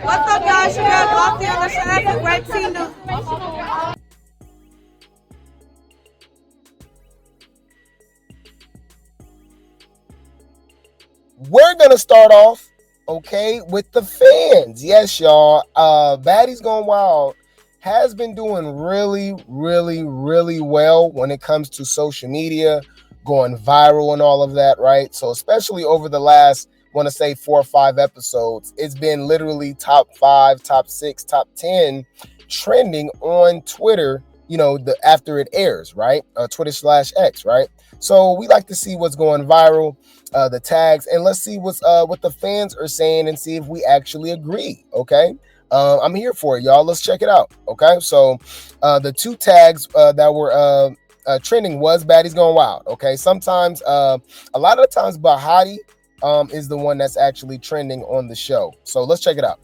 What's up, guys? Your girl Bahati on the Shay for Grape News. We're gonna start off, okay, with the fans. Yes, y'all. Baddies Gone Wild has been doing really, really, really well when it comes to social media, going viral and all of that, right? So especially over the last, want to say 4 or 5 episodes, it's been literally top 5, top 6, top 10 trending on Twitter. After it airs, right? Twitter/X, right? So we like to see what's going viral, the tags, and let's see what the fans are saying and see if we actually agree. Okay. I'm here for it, y'all. Let's check it out. Okay. So the two tags that were trending was Baddies Gone Wild. Okay. Sometimes, a lot of the times, Bahati is the one that's actually trending on the show. So let's check it out.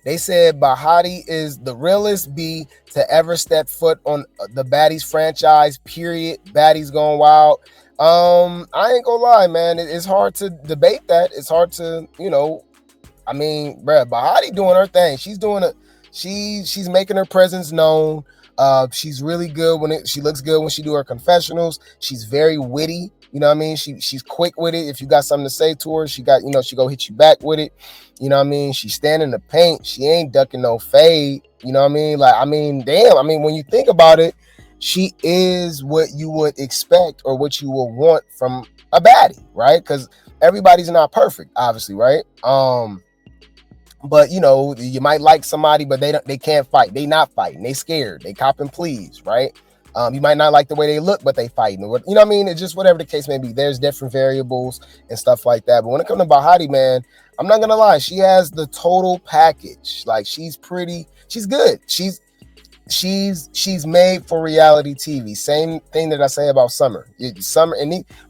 They said Bahati is the realest B to ever step foot on the Baddies franchise, period. Baddies Gone Wild. I ain't gonna lie, man. It's hard to debate that. It's hard to, bruh, Bahati doing her thing. She's doing it. She's making her presence known. She's really good she looks good when she do her confessionals. She's very witty. You know what I mean? She's quick with it. If you got something to say to her, she go hit you back with it. You know what I mean? She's standing in the paint. She ain't ducking no fade. You know what I mean? Damn. When you think about it, she is what you would expect or what you will want from a baddie, right? Because everybody's not perfect, obviously, right? But you might like somebody, but they can't fight. They not fighting. They scared. They copping pleas, right? You might not like the way they look, but they fighting. You know what I mean? It's just whatever the case may be. There's different variables and stuff like that. But when it comes to Bahati, man, I'm not gonna lie. She has the total package. Like, she's pretty. She's good. She's made for reality TV. Same thing that I say about Summer.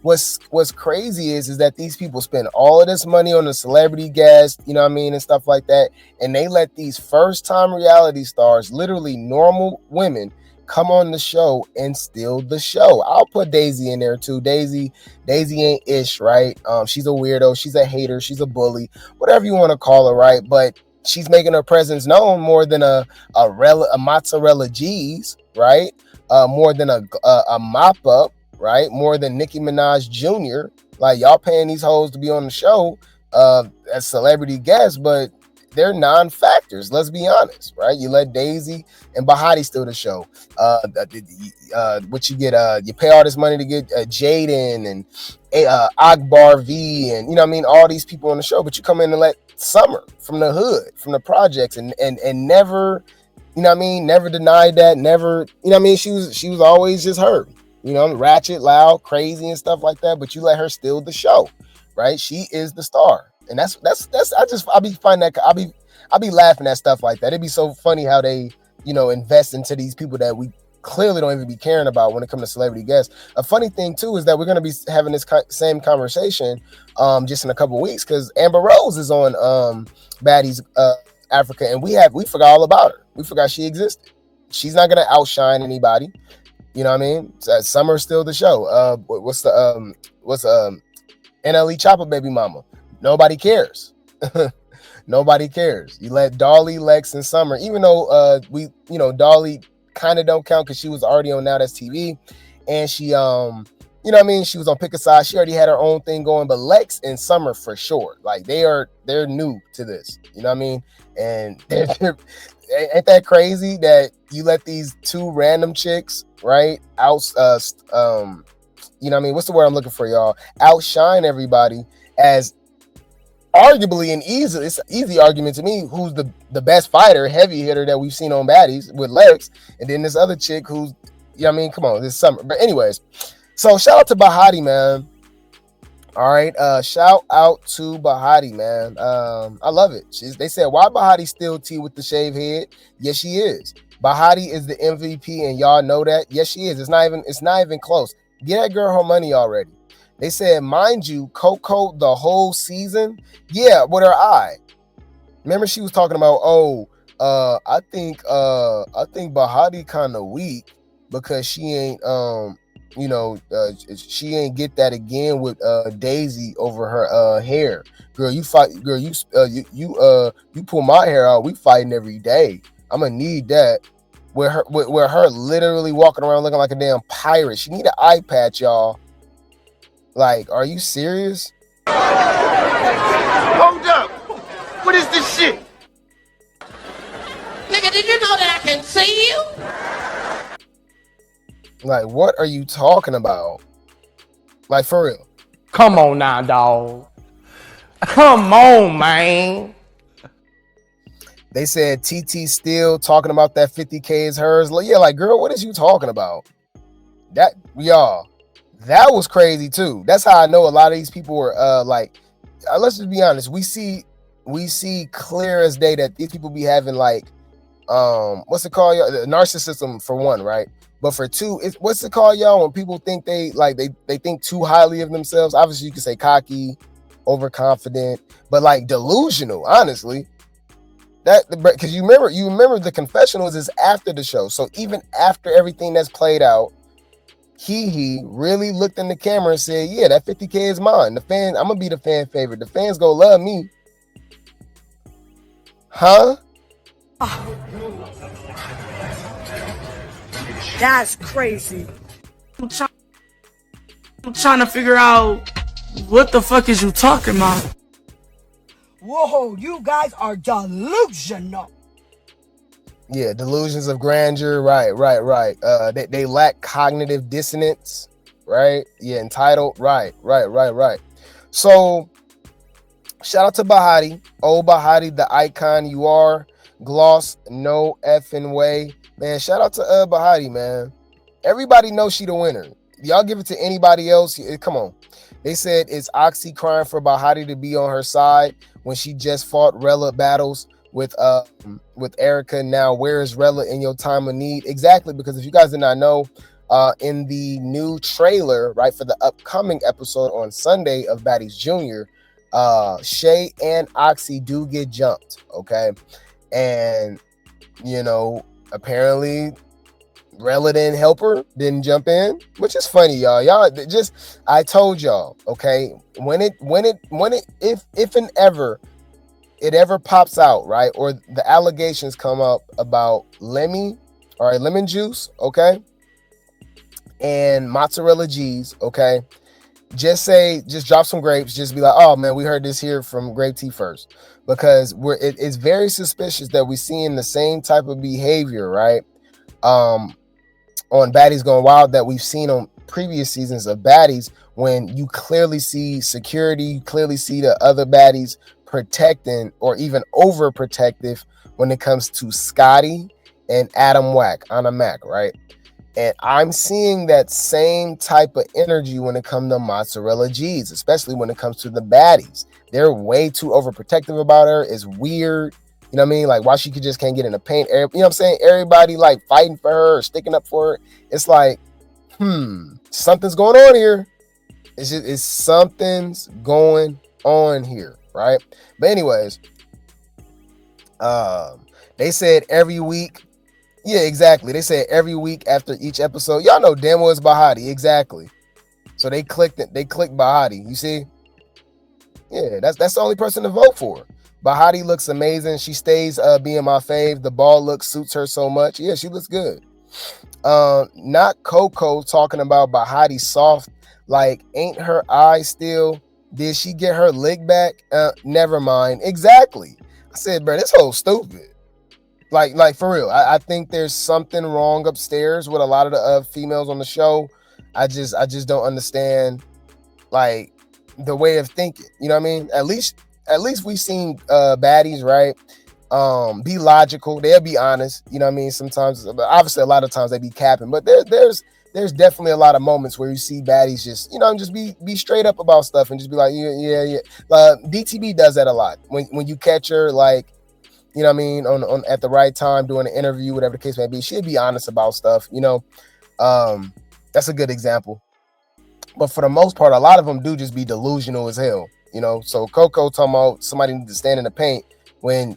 What's crazy is that these people spend all of this money on the celebrity guest, you know what I mean, and stuff like that, and they let these first time reality stars, literally normal women, come on the show and steal the show. I'll put Daisy in there too. Daisy ain't ish, right? She's a weirdo. She's a hater. She's a bully. Whatever you want to call her, right? But she's making her presence known more than a mozzarella cheese, right? More than a mop up, right? More than Nicki Minaj Jr. Like, y'all paying these hoes to be on the show as celebrity guests, but they're non-factors. Let's be honest, right? You let Daisy and Bahati steal the show. What you get? You pay all this money to get Jaden and Akbar V and all these people on the show, but you come in and let Summer from the hood, from the projects, and never, never denied that. Never, she was always just her, ratchet, loud, crazy, and stuff like that. But you let her steal the show, right? She is the star. And that's I'll be laughing at stuff like that. It'd be so funny how they, invest into these people that we clearly don't even be caring about when it comes to celebrity guests. A funny thing too is that we're going to be having this same conversation just in a couple of weeks, because Amber Rose is on Baddies Africa, and we forgot all about her. We forgot she existed. She's not going to outshine anybody. You know what I mean? Summer's still the show. What's NLE Chopper baby mama? Nobody cares. Nobody cares. You let Dolly, Lex, and Summer, even though Dolly kind of don't count because she was already on Now That's TV, and she she was on Pick a Side. She already had her own thing going, but Lex and Summer for sure. Like, they're new to this. You know what I mean? And ain't that crazy that you let these two random chicks, right, what's the word I'm looking for, y'all? Outshine everybody as arguably it's an easy argument to me, who's the best fighter, heavy hitter that we've seen on Baddies with Lex, and then this other chick who's, come on, this Summer. But anyways, so shout out to Bahati, man. All right, shout out to Bahati, man. I love it. They said, why Bahati still tea with the shaved head? Yes, she is. Bahati is the MVP, and y'all know that. Yes, she is. It's not even close. Get that girl her money already. They said, mind you, Coco the whole season. Yeah, with her eye. Remember, she was talking about, I think Bahati kind of weak because she ain't she ain't get that again with Daisy over her hair. Girl, you fight. Girl, you pull my hair out. We fighting every day. I'm gonna need that. With her literally walking around looking like a damn pirate. She need an eye patch, y'all. Like, are you serious? Hold up! What is this shit? Nigga, did you know that I can see you? Like, what are you talking about? Like, for real. Come on now, dog. Come on, man. They said TT still talking about that 50K is hers. Like, yeah, like, girl, what is you talking about? That, y'all, that was crazy too. That's how I know a lot of these people were let's just be honest. We see clear as day that these people be having like, what's it called, y'all? Narcissism for one, right? But for two, what's it called, y'all? When people think they think too highly of themselves. Obviously, you can say cocky, overconfident, but like delusional. Honestly, that because you remember the confessionals is after the show. So even after everything that's played out, he really looked in the camera and said, "Yeah, that 50K is mine. The fan, I'm gonna be the fan favorite. The fans gonna love me." Huh? That's crazy. I'm trying to figure out what the fuck is you talking about. Whoa, you guys are delusional. Yeah, delusions of grandeur. Right. They lack cognitive dissonance. Right. Yeah, entitled. Right. So, shout out to Bahati. Oh, Bahati, the icon you are. Gloss, no effing way. Man, shout out to Bahati, man. Everybody knows she the winner. Y'all give it to anybody else. Come on. They said it's Oxy crying for Bahati to be on her side when she just fought Rella battles with Erica. Now, where is Rella in your time of need? Exactly, because if you guys did not know, in the new trailer, right, for the upcoming episode on Sunday of Baddies Jr., Shay and Oxy do get jumped, okay? And, apparently Rella didn't help her, didn't jump in, which is funny, y'all. I told y'all, okay, if and ever it ever pops out, right, or the allegations come up about lemon juice, and mozzarella G's, just drop some grapes, just be like, oh man, we heard this here from Grape Tea first, because it's very suspicious that we're seeing the same type of behavior, right, on Baddies Gone Wild that we've seen on previous seasons of Baddies, when you clearly see security, you clearly see the other baddies protecting or even overprotective when it comes to Scotty and Adam Wack on a Mac, right? And I'm seeing that same type of energy when it comes to mozzarella G's, especially when it comes to the baddies. They're way too overprotective about her. It's weird. You know what I mean? Like, why she just can't get in the paint. You know what I'm saying? Everybody like fighting for her or sticking up for her. It's like, something's going on here. It's something's going on here, right? But anyways, they said every week. Yeah, exactly. They said every week after each episode. Y'all know damn well it's Bahadi. Exactly. So they clicked it. They clicked Bahati. You see? Yeah, that's the only person to vote for. Bahati looks amazing. She stays being my fave. The ball suits her so much. Yeah, she looks good. Not Coco talking about Bahati soft. Like, ain't her eye still? Did she get her lick back? Never mind. Exactly. I said, bro, this whole stupid. Like for real. I think there's something wrong upstairs with a lot of the females on the show. I just don't understand like the way of thinking. You know what I mean? At least we've seen baddies, right? Be logical. They'll be honest. You know what I mean? Sometimes, obviously, a lot of times they be capping, but there's definitely a lot of moments where you see baddies just, just be straight up about stuff and just be like, yeah. DTB does that a lot. When you catch her, like, you know what I mean, on at the right time doing an interview, whatever the case may be, she'll be honest about stuff. That's a good example. But for the most part, a lot of them do just be delusional as hell. So Coco talking about somebody need to stand in the paint when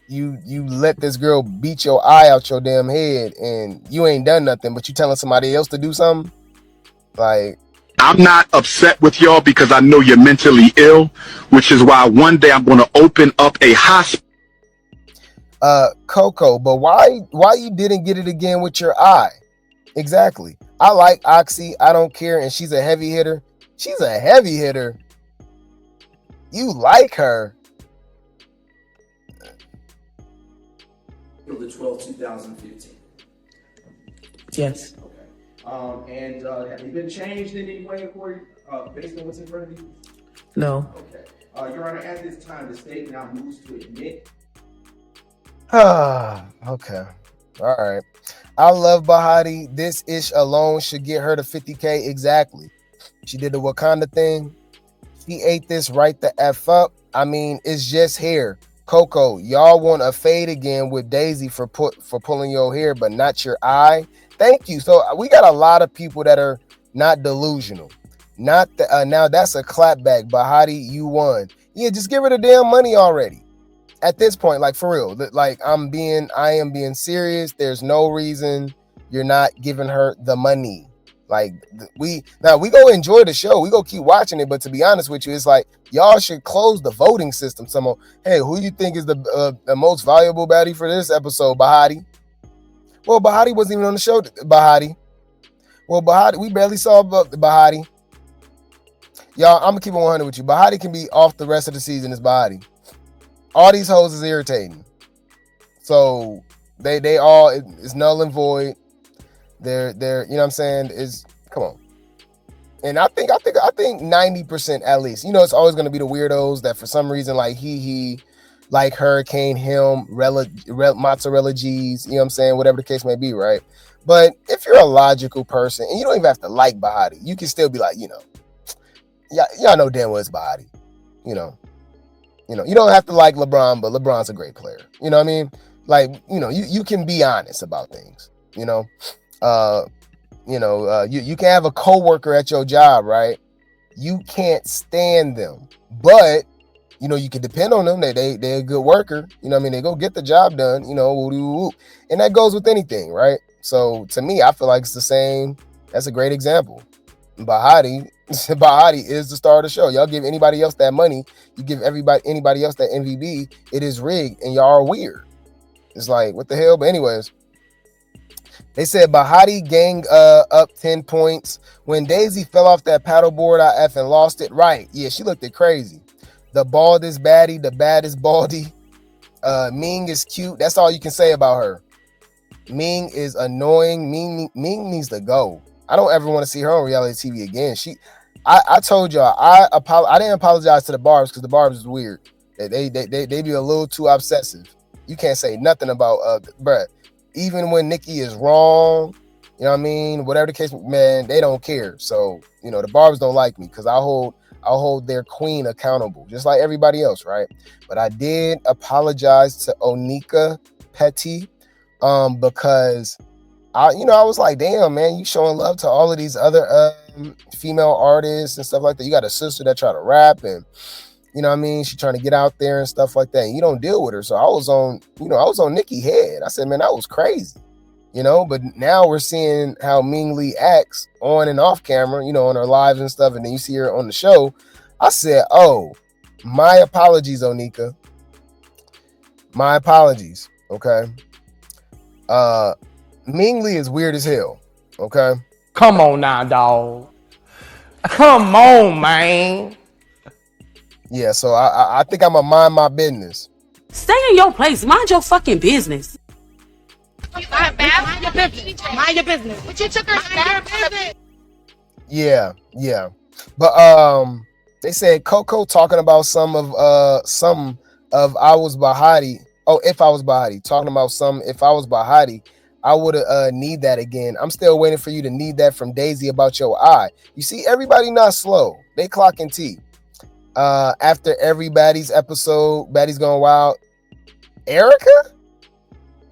you let this girl beat your eye out your damn head and you ain't done nothing, but you telling somebody else to do something. Like, I'm not upset with y'all because I know you're mentally ill, which is why one day I'm going to open up a hospital. Coco, but why you didn't get it again with your eye? Exactly. I like Oxy. I don't care. And she's a heavy hitter. She's a heavy hitter. You like her. April the 12th, 2015. Yes. Okay. And have you been changed in any way, Corey, based on what's in front of you? No. Okay. Your Honor, at this time, the state now moves to admit. Okay. All right. I love Bahati. This ish alone should get her to 50K. Exactly. She did the Wakanda thing. She ate this right the F up. I mean, it's just hair. Coco, y'all want a fade again with Daisy for pulling your hair, but not your eye. Thank you. So we got a lot of people that are not delusional. Not now that's a clapback. Bahati, you won. Yeah, just give her the damn money already. At this point, like for real, like I am being serious. There's no reason you're not giving her the money. Like we go enjoy the show. We go keep watching it. But to be honest with you, it's like y'all should close the voting system. Someone, hey, who you think is the most valuable baddie for this episode? Bahati. Well, Bahati wasn't even on the show. Bahati. Well, Bahati, we barely saw Bahati. Y'all, I'm gonna keep it 100 with you. Bahati can be off the rest of the season as Bahati. All these hoes is irritating. So they all it's null and void. They're you know what I'm saying, is come on. And I think 90% at least. You know, it's always gonna be the weirdos that for some reason like he like Hurricane him, mozzarella G's, you know what I'm saying, whatever the case may be, right? But if you're a logical person, and you don't even have to like Bahati, you can still be like, you know, y'all know damn well it's Bahati, you know, you don't have to like LeBron, but LeBron's a great player. You know what I mean? Like, you know, you can be honest about things, you know? You can have a coworker at your job, right? You can't stand them, but you know, you can depend on them. They're a good worker. You know what I mean? They go get the job done, you know, and that goes with anything, right? So to me, I feel like it's the same. That's a great example. Bahati is the star of the show. Y'all give anybody else that money, you give anybody else that MVB, it is rigged, and y'all are weird. It's like, what the hell? But anyways, they said Bahati gang up 10 points. When Daisy fell off that paddleboard, I effing lost it. Right. Yeah, she looked crazy. The baldest baddie, the baddest baldy. Ming is cute. That's all you can say about her. Ming is annoying. Ming needs to go. I don't ever want to see her on reality TV again. I told y'all, I didn't apologize to the Barbs because the Barbs is weird. They be a little too obsessive. You can't say nothing about bruh. Even when Nikki is wrong, you know what I mean? Whatever the case, man, they don't care. So, you know, the Barbs don't like me because I'll hold their queen accountable, just like everybody else, right? But I did apologize to Onika Petty, because I was like, damn, man, you showing love to all of these other female artists and stuff like that. You got a sister that try to rap and, you know what I mean, she trying to get out there and stuff like that. And you don't deal with her. So I was on Nikki head. I said, man, that was crazy, you know, but now we're seeing how Ming Lee acts on and off camera, you know, on her lives and stuff. And then you see her on the show. I said, oh, my apologies, Onika. My apologies. Okay. Ming Lee is weird as hell. Okay. Come on now, dog. Come on, man. Yeah, so I think I'm gonna mind my business. Stay in your place. Mind your fucking business. Mind your business. Mind your business. But you took her back. Yeah. But they said Coco talking about some of I was Bahati. Oh, if I was Bahati, talking about some if I was Bahati, I would need that again. I'm still waiting for you to need that from Daisy about your eye. You see, everybody not slow. They clocking T. After everybody's episode, Baddies Gone Wild, Erica?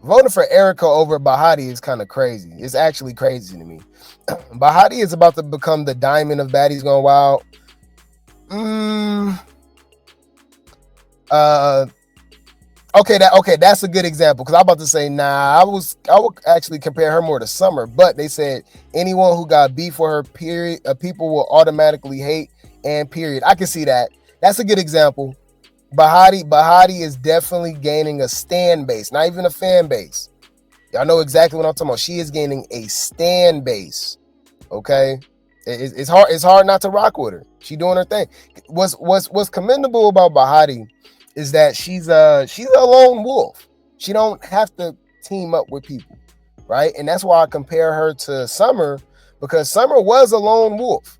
Voting for Erica over Bahati is kind of crazy. It's actually crazy to me. Bahati is about to become the diamond of Baddies Gone Wild. Okay, that's a good example because I'm about to say, I would actually compare her more to Summer, but they said anyone who got beef for her, period, people will automatically hate, and period. I can see that. That's a good example. Bahati is definitely gaining a stan base, not even a fan base. Y'all know exactly what I'm talking about. She is gaining a stan base. Okay, it's hard not to rock with her. She doing her thing. What's commendable about Bahati is that she's a lone wolf. She don't have to team up with people, right? And that's why I compare her to Summer, because Summer was a lone wolf.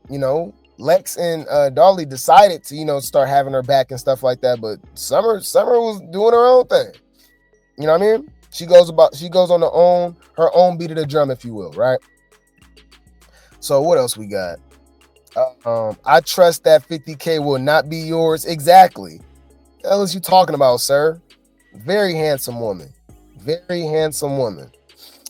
You know, Lex and Dolly decided to, start having her back and stuff like that, but Summer was doing her own thing. You know what I mean? She goes on her own beat of the drum, if you will, right? So what else we got? I trust that 50K will not be yours. Exactly. What the hell is you talking about, sir? Very handsome woman. Very handsome woman.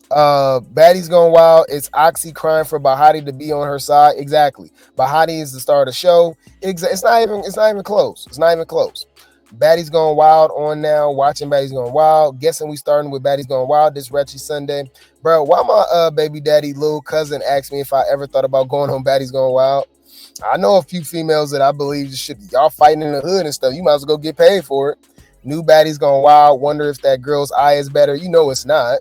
Baddie's going wild. It's Oxy crying for Bahati to be on her side. Exactly. Bahati is the star of the show. It's not even close. It's not even close. Baddie's going wild on now. Watching Baddie's going wild. Guessing we starting with Baddie's going wild this Retchy Sunday. Bro, why my baby daddy little cousin asked me if I ever thought about going on Baddie's going wild? I know a few females that I believe y'all fighting in the hood and stuff. You might as well go get paid for it. New Baddie's going wild. Wonder if that girl's eye is better. You know it's not.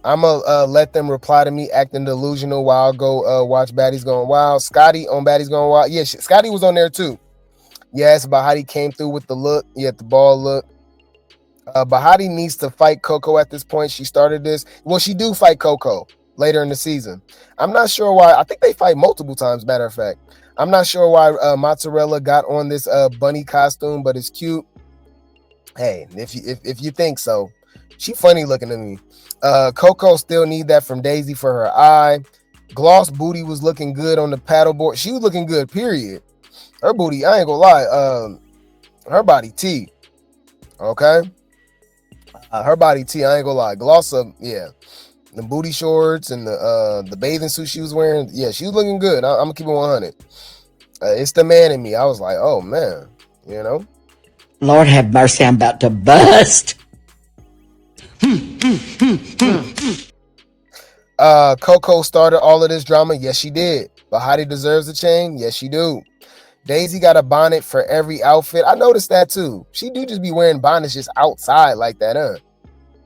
I'm gonna let them reply to me acting delusional while I go watch Baddie's Going Wild. Scotty on Baddie's Going Wild. Yeah, Scotty was on there too. Yes, Bahati came through with the look. Yeah, the ball look. Bahati needs to fight Coco at this point. She started this. Well, she do fight Coco later in the season. I'm not sure why. I think they fight multiple times, matter of fact. I'm not sure why Mozzarella got on this bunny costume, but it's cute. Hey, if you think so. She funny looking to me. Coco still need that from Daisy for her eye. Gloss booty was looking good on the paddleboard. She was looking good, period. Her booty, I ain't gonna lie. Her body T. Okay? Her body T, I ain't gonna lie. Gloss up, yeah. The booty shorts and the bathing suit she was wearing. Yeah, she was looking good. I'm gonna keep it 100. It's the man in me. I was like, oh man, Lord have mercy, I'm about to bust. Coco started all of this drama. Yes, she did. Bahati deserves a chain. Yes, she do. Daisy got a bonnet for every outfit. I noticed that too. She do just be wearing bonnets just outside like that, huh?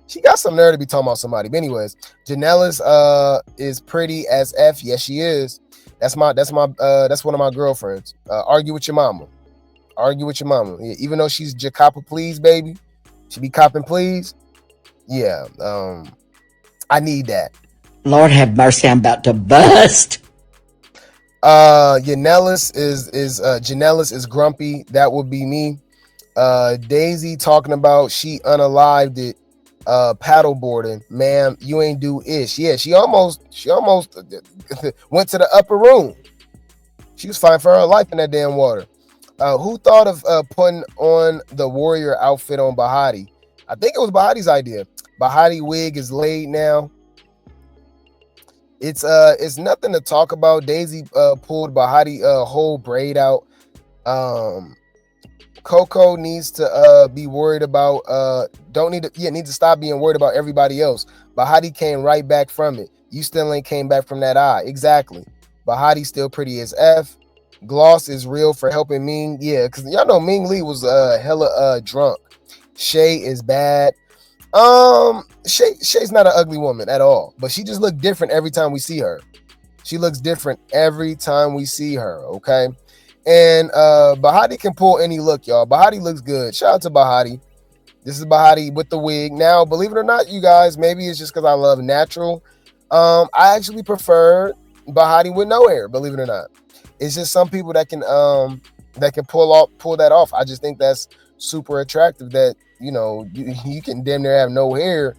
She got some nerve to be talking about somebody. But anyways, Janela's is pretty as F. Yes, she is. That's one of my girlfriends. Argue with your mama. Argue with your mama. Yeah, even though she's Jacoppa please, baby. She be copping please. Yeah. I need that. Lord have mercy, I'm about to bust. Janellis is grumpy. That would be me. Daisy talking about she unalived it. Paddleboarding, ma'am, you ain't do ish. Yeah, she almost went to the upper room. She was fighting for her life in that damn water. Who thought of putting on the warrior outfit on Bahati? I think it was Bahati's idea. Bahati wig is laid now. It's nothing to talk about. Daisy pulled Bahati whole braid out. Coco needs to be worried about need to stop being worried about everybody else. Bahati came right back from it. You still ain't came back from that eye. Exactly. Bahati still pretty as F. Gloss is real for helping Ming. Yeah, because y'all know Ming Lee was hella drunk. Shay is bad. Shay's not an ugly woman at all, but she just looked different every time we see her. She looks different every time we see her, okay? And Bahati can pull any look, y'all. Bahati looks good. Shout out to Bahati. This is Bahati with the wig. Now, believe it or not, you guys, maybe it's just because I love natural. I actually prefer Bahati with no hair, believe it or not. It's just some people that can pull that off. I just think that's super attractive that, you can damn near have no hair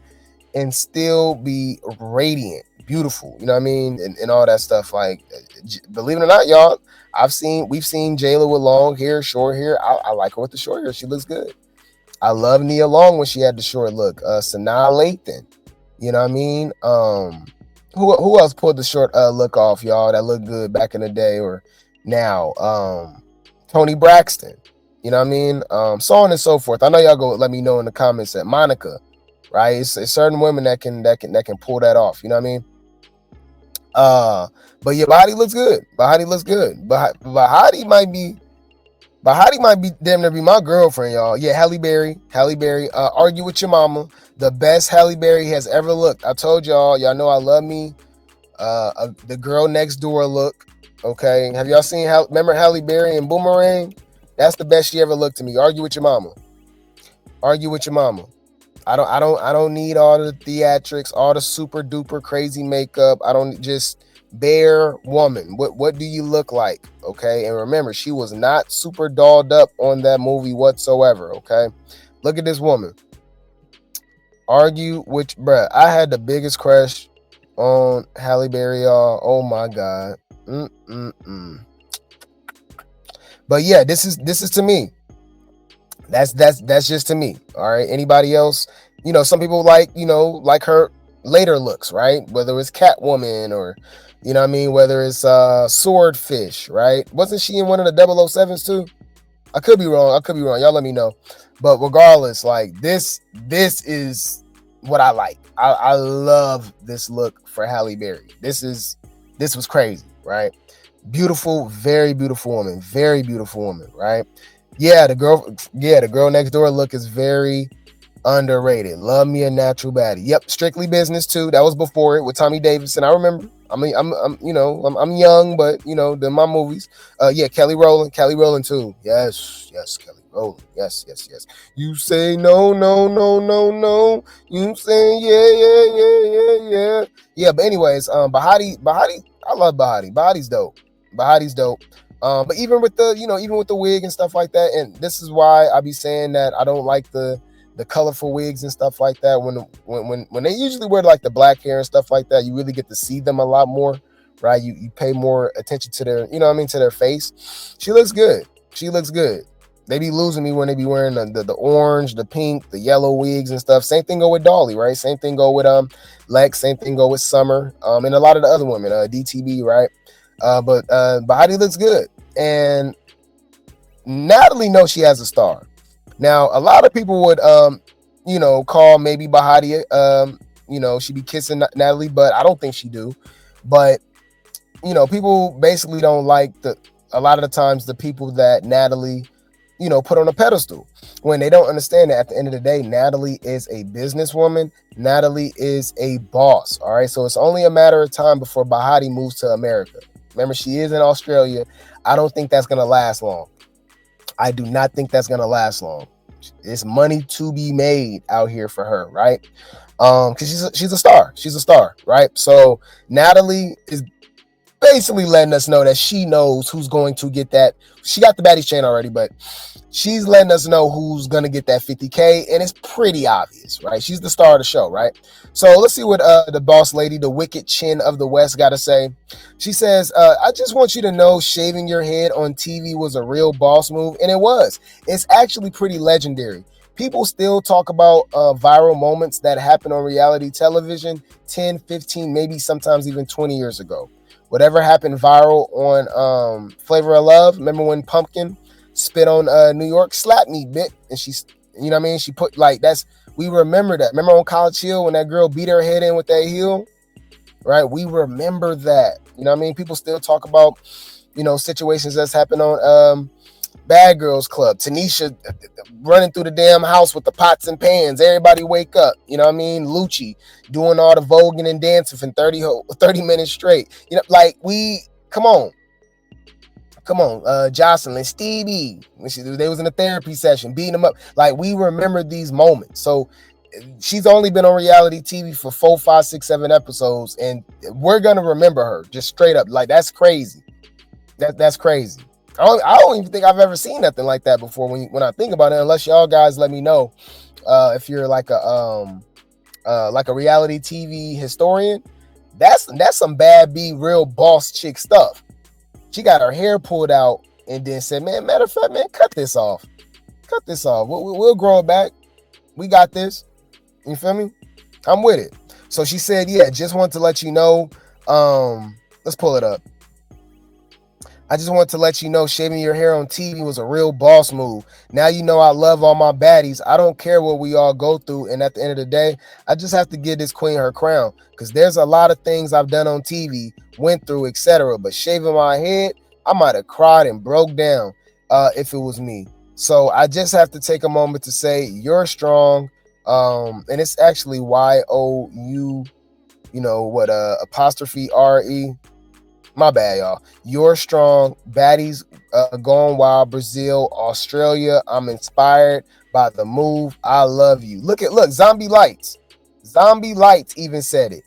and still be radiant, beautiful, you know what I mean? And all that stuff. Like, believe it or not, y'all, we've seen Jayla with long hair, short hair. I like her with the short hair. She looks good. I love Nia Long when she had the short look. Sanaa Lathan, you know what I mean? Who else pulled the short look off, y'all, that looked good back in the day or now? Toni Braxton. You know what I mean? So on and so forth. I know y'all go let me know in the comments that Monica, right? It's certain women that can pull that off. You know what I mean? But yeah, Bahati looks good. Bahati looks good. Bahati might be damn near be my girlfriend, y'all. Yeah, Halle Berry. Argue with your mama. The best Halle Berry has ever looked. I told y'all know I love me. The girl next door look. Okay, have y'all seen remember Halle Berry in Boomerang? That's the best she ever looked to me. Argue with your mama. I don't need all the theatrics, all the super duper crazy makeup. I don't, just bare woman. What do you look like? Okay. And remember, she was not super dolled up on that movie whatsoever. Okay. Look at this woman. Argue with, bruh. I had the biggest crush on Halle Berry, y'all. Oh my God. But yeah, this is to me. That's just to me. All right. Anybody else? You know, some people like her later looks, right? Whether it's Catwoman or, you know what I mean? Whether it's Swordfish, right? Wasn't she in one of the 007s too? I could be wrong. Y'all let me know. But regardless, like this is what I like. I love this look for Halle Berry. This was crazy, right? Beautiful, very beautiful woman. Very beautiful woman, right? Yeah, the girl next door look is very underrated. Love me a natural baddie. Yep, Strictly Business too. That was before it with Tommy Davidson. I remember. I mean, I'm young, but they're my movies. Yeah, Kelly Rowland too. Yes, Kelly Rowland. Yes. You say no. You say yeah. Yeah, but anyways, Bahati. I love Bahati. Bahati's dope. But even with the wig and stuff like that, and this is why I be saying that I don't like the colorful wigs and stuff like that. When they usually wear like the black hair and stuff like that, you really get to see them a lot more, right? You pay more attention to their, to their face. She looks good. They be losing me when they be wearing the orange, the pink, the yellow wigs and stuff. Same thing go with Dolly, right? Same thing go with Lex. Same thing go with Summer, and a lot of the other women, DTB, right? But Bahati looks good, and Natalie knows she has a star. Now, a lot of people would, call maybe Bahati, she be kissing Natalie, but I don't think she do. But, people basically don't like a lot of the times the people that Natalie, put on a pedestal, when they don't understand that at the end of the day, Natalie is a businesswoman. Natalie is a boss. All right. So it's only a matter of time before Bahati moves to America. Remember, she is in Australia. I don't think that's going to last long. I do not think that's going to last long. It's money to be made out here for her, right? Because she's a star, right? So Natalie is basically letting us know that she knows who's going to get that. She got the baddies chain already, but she's letting us know who's going to get that 50K, and it's pretty obvious, right? She's the star of the show, right? So let's see what the boss lady, the wicked chin of the West, got to say. She says, I just want you to know shaving your head on TV was a real boss move, and it was. It's actually pretty legendary. People still talk about viral moments that happen on reality television 10, 15, maybe sometimes even 20 years ago. Whatever happened viral on Flavor of Love. Remember when Pumpkin spit on New York slap me bit, and she's, she put we remember that. Remember on College Hill when that girl beat her head in with that heel, right? We remember that. People still talk about situations that's happened on Bad Girls Club. Tanisha running through the damn house with the pots and pans. Everybody wake up. Lucci doing all the voguing and dancing for 30 minutes straight. Come on. Jocelyn, Stevie, they was in a therapy session, beating them up. We remember these moments. So she's only been on reality TV for 4, 5, 6, 7 episodes, and we're gonna remember her just straight up. That's crazy. That's crazy. I don't even think I've ever seen nothing like that before. When I think about it, unless y'all guys let me know if you're like a reality TV historian, that's some bad B real boss chick stuff. She got her hair pulled out and then said, man, matter of fact, man, cut this off. We'll grow it back. We got this. You feel me? I'm with it. So she said, yeah, just want to let you know. Let's pull it up. I just want to let you know shaving your hair on TV was a real boss move. Now you know I love all my baddies. I don't care what we all go through. And at the end of the day, I just have to give this queen her crown. Because there's a lot of things I've done on TV, went through, etc. But shaving my head, I might have cried and broke down if it was me. So I just have to take a moment to say you're strong. And it's actually YOU, apostrophe RE. My bad, y'all. You're strong. Baddies going wild. Brazil, Australia. I'm inspired by the move. I love you. Look, Zombie Lights. Zombie Lights even said it.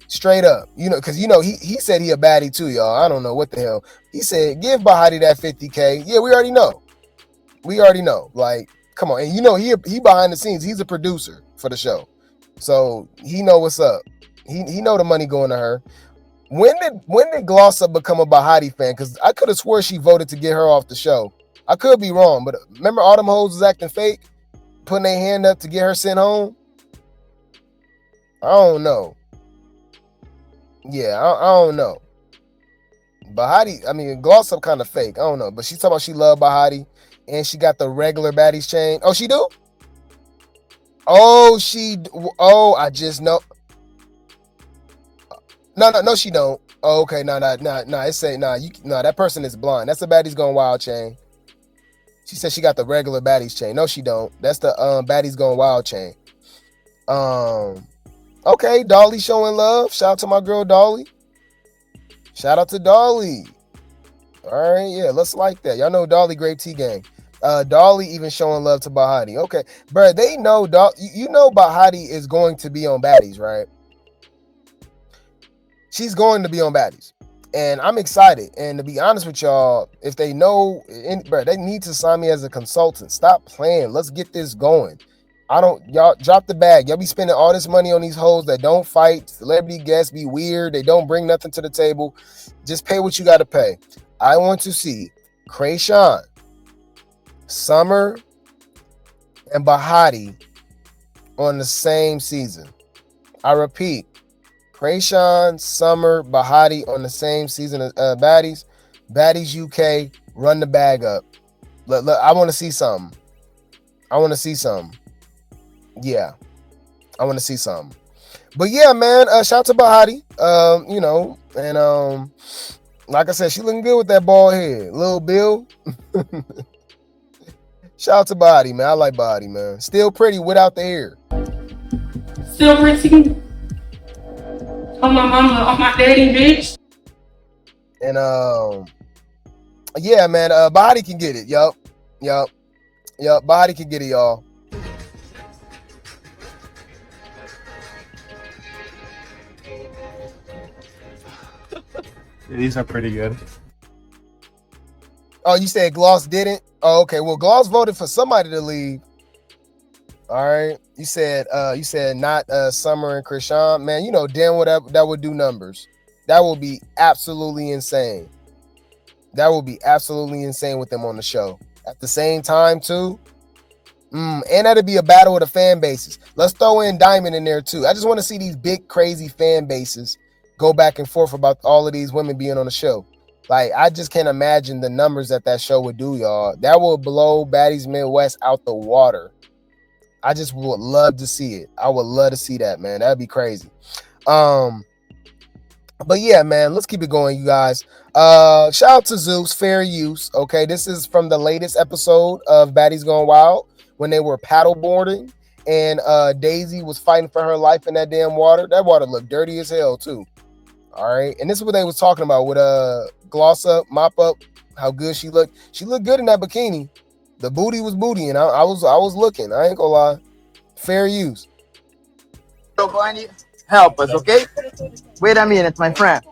Straight up. Because he said he a baddie too, y'all. I don't know what the hell. He said, give Bahati that 50K. Yeah, we already know. Like, come on. And he behind the scenes. He's a producer for the show. So he know what's up. He know the money going to her. When did Gloss Up become a Bahati fan? Because I could have swore she voted to get her off the show. I could be wrong, but remember all them hoes was acting fake, putting their hand up to get her sent home? I don't know. Yeah, I don't know. Bahati, Gloss Up kind of fake. I don't know. But she's talking about she loved Bahati, and she got the regular baddies chain. Oh, she do? I just know. No, she don't. Oh, okay, no. It say that person is blind. That's the Baddies Gone Wild chain. She said she got the regular Baddies chain. No, she don't. That's the Baddies Gone Wild chain. Okay, Dolly showing love. Shout out to my girl Dolly. Shout out to Dolly. All right, yeah, let's like that. Y'all know Dolly, Grape Tea Gang. Dolly even showing love to Bahati. Okay, bro, they know Bahati is going to be on Baddies, right? She's going to be on Baddies, and I'm excited. And to be honest with y'all, if they know, they need to sign me as a consultant. Stop playing. Let's get this going. Y'all drop the bag. Y'all be spending all this money on these hoes that don't fight. Celebrity guests be weird. They don't bring nothing to the table. Just pay what you got to pay. I want to see Krayshawn, Summer, and Bahati on the same season. I repeat. Krayshawn, Summer, Bahati on the same season as Baddies. Baddies UK, run the bag up. Look, I want to see something. Yeah, I want to see something. But yeah, man, shout out to Bahati. And like I said, she looking good with that bald head. Lil Bill. Shout out to Bahati, man. I like Bahati, man. Still pretty without the hair. Still pretty. On my mama, on my daddy, bitch. And yeah, man, Bahati can get it. Yup. Bahati can get it, y'all. Yeah, these are pretty good. Oh, you said Gloss didn't? Oh, okay. Well, Gloss voted for somebody to leave. All right. You said not Summer and Krayshawn. Man, you know damn well that would do numbers. That will be absolutely insane. That will be absolutely insane with them on the show. At the same time, too. And that'd be a battle of the fan bases. Let's throw in Diamond in there, too. I just want to see these big, crazy fan bases go back and forth about all of these women being on the show. Like, I just can't imagine the numbers that show would do, y'all. That will blow Baddies Midwest out the water. I just would love to see it. I would love to see that, man. That'd be crazy. But yeah, man, let's keep it going, you guys. Shout out to Zeus, fair use. Okay, this is from the latest episode of Baddies Gone Wild when they were paddleboarding and Daisy was fighting for her life in that damn water. That water looked dirty as hell too. All right, and this is what they was talking about with Gloss Up, Mop Up, how good she looked. She looked good in that bikini. The booty was booty, and I was looking. I ain't gonna lie. Fair use. Help us, okay? Wait a minute, my friend.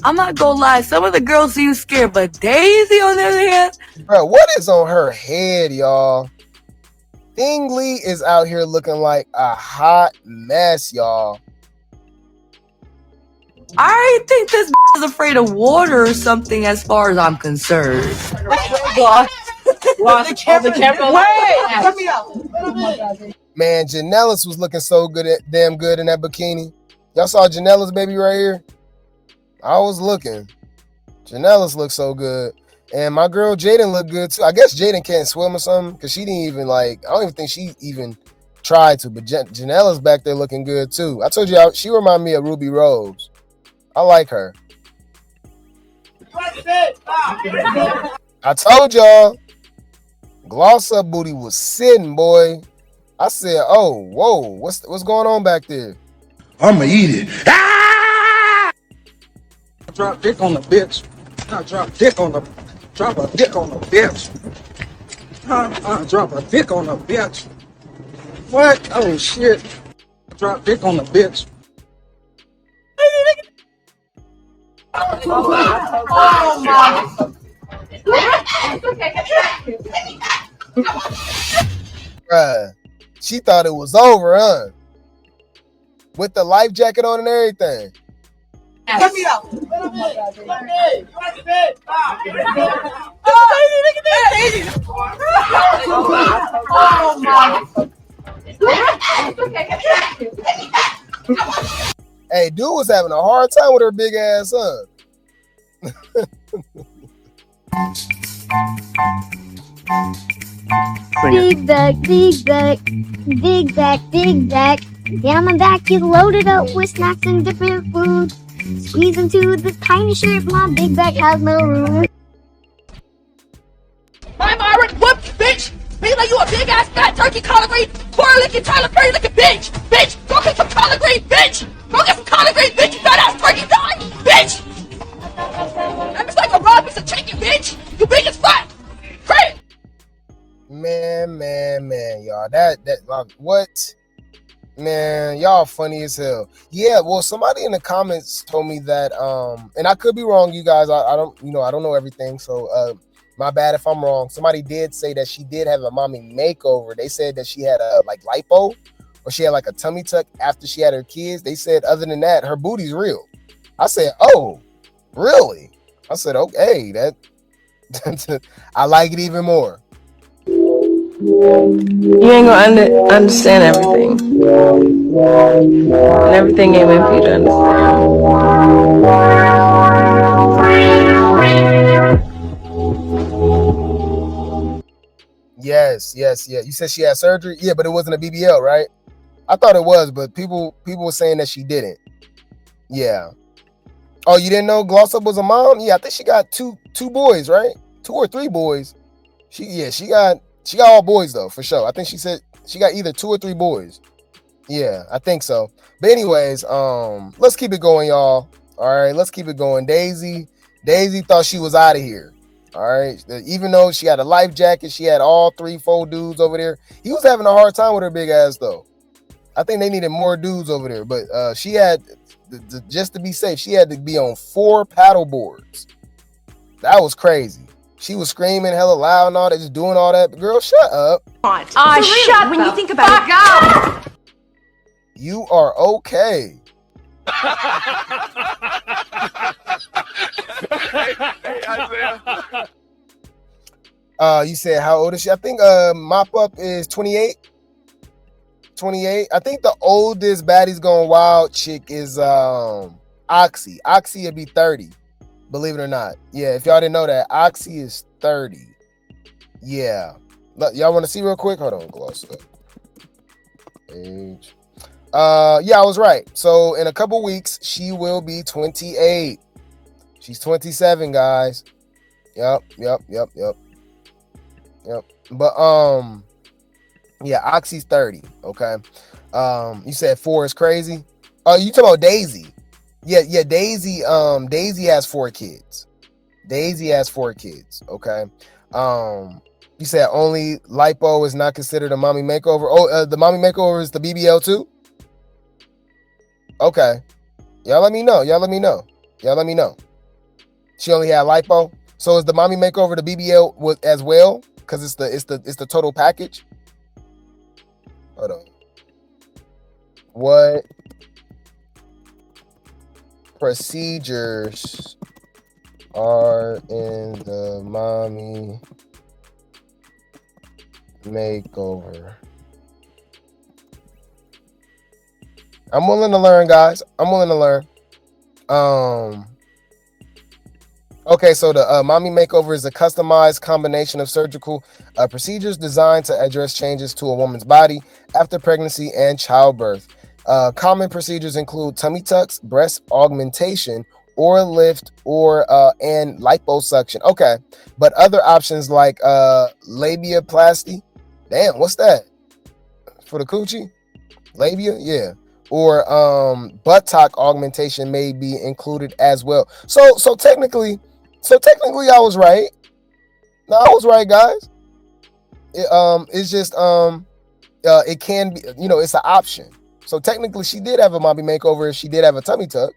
I'm not gonna lie, some of the girls seem scared, but Daisy on the other hand. Bro, what is on her head, y'all? Dingley is out here looking like a hot mess, y'all. I think this is afraid of water or something as far as I'm concerned. Man, Janellis was looking so good, damn good in that bikini. Y'all saw Janellis baby right here? I was looking. Janela's look so good. And my girl Jaden look good too. I guess Jaden can't swim or something because she didn't even I don't even think she even tried to. But Janela's back there looking good too. I told you she remind me of Ruby Rose. I like her. I told y'all, Gloss Up Booty was sitting, boy. I said, oh, whoa, what's going on back there? I'ma eat it. Ah! Drop dick on the bitch. Drop a dick on the bitch. Drop a dick on the bitch. What? Oh shit. Drop dick on the bitch. Oh my. Bruh, she thought it was over, huh? With the life jacket on and everything. Let me out. Oh my. Hey, dude was having a hard time with her big ass, huh? Dig back, dig back, dig back, dig back. Down my back is loaded up with snacks and different food. Squeeze into this tiny shirt, my big back has no room. I'm already whooped, bitch. Me like you a big ass fat turkey collard green, pork licking, Tyler Perry looking bitch. Bitch, go get some collard green, bitch. Go get some collard green, bitch. You fat ass turkey die, bitch. That is like a raw piece of chicken, bitch. You big as fuck. Great. Man, y'all. That what? Man, y'all funny as hell. Yeah, well, somebody in the comments told me that, and I could be wrong, you guys. I don't know everything, so my bad if I'm wrong. Somebody did say that she did have a mommy makeover. They said that she had a lipo, or she had like a tummy tuck after she had her kids. They said other than that, her booty's real. I said, oh, really? I said, okay, that I like it even more. You ain't gonna understand everything. And everything ain't meant for you to understand. Yes. You said she had surgery? Yeah, but it wasn't a BBL, right? I thought it was, but people were saying that she didn't. Yeah. Oh, you didn't know Gloss Up was a mom? Yeah, I think she got two boys, right? 2 or 3 boys. She got all boys though, for sure. I think she said she got either 2 or 3 boys. Yeah, I think so. But anyways, let's keep it going, y'all. All right, let's keep it going. Daisy thought she was out of here. All right, even though she had a life jacket, she had all 3-4 dudes over there. He was having a hard time with her big ass though. I think they needed more dudes over there, but she had just to be safe, she had to be on 4 paddle boards. That was crazy. She was screaming hella loud and all that, just doing all that. Girl, shut up. Shut when you think about it. You are okay. You said how old is she? I think Mop Up is 28. 28. I think the oldest Baddie's Going Wild chick is Oxy. Oxy would be 30. Believe it or not. Yeah, if y'all didn't know that, Oxy is 30. Yeah. Look, y'all want to see real quick? Hold on, Gloss Up. Age. Yeah, I was right. So in a couple weeks, she will be 28. She's 27, guys. Yep. But yeah, Oxy's 30. Okay. You said 4 is crazy. Oh, you talking about Daisy? Yeah, Daisy. Daisy has 4 kids. Okay. You said only lipo is not considered a mommy makeover. Oh, the mommy makeover is the BBL too. Okay. Y'all let me know. She only had lipo. So is the mommy makeover the BBL as well? Because it's the total package. Hold on. What procedures are in the mommy makeover? I'm willing to learn, guys. I'm willing to learn. Okay, so the mommy makeover is a customized combination of surgical procedures designed to address changes to a woman's body after pregnancy and childbirth. Common procedures include tummy tucks, breast augmentation, or lift, or and liposuction. Okay, but other options like labiaplasty. Damn, what's that? For the coochie? Labia? Yeah. Or buttock augmentation may be included as well. So technically I was right. No, I was right, guys. It's just it can be, it's an option. So technically she did have a mommy makeover if she did have a tummy tuck.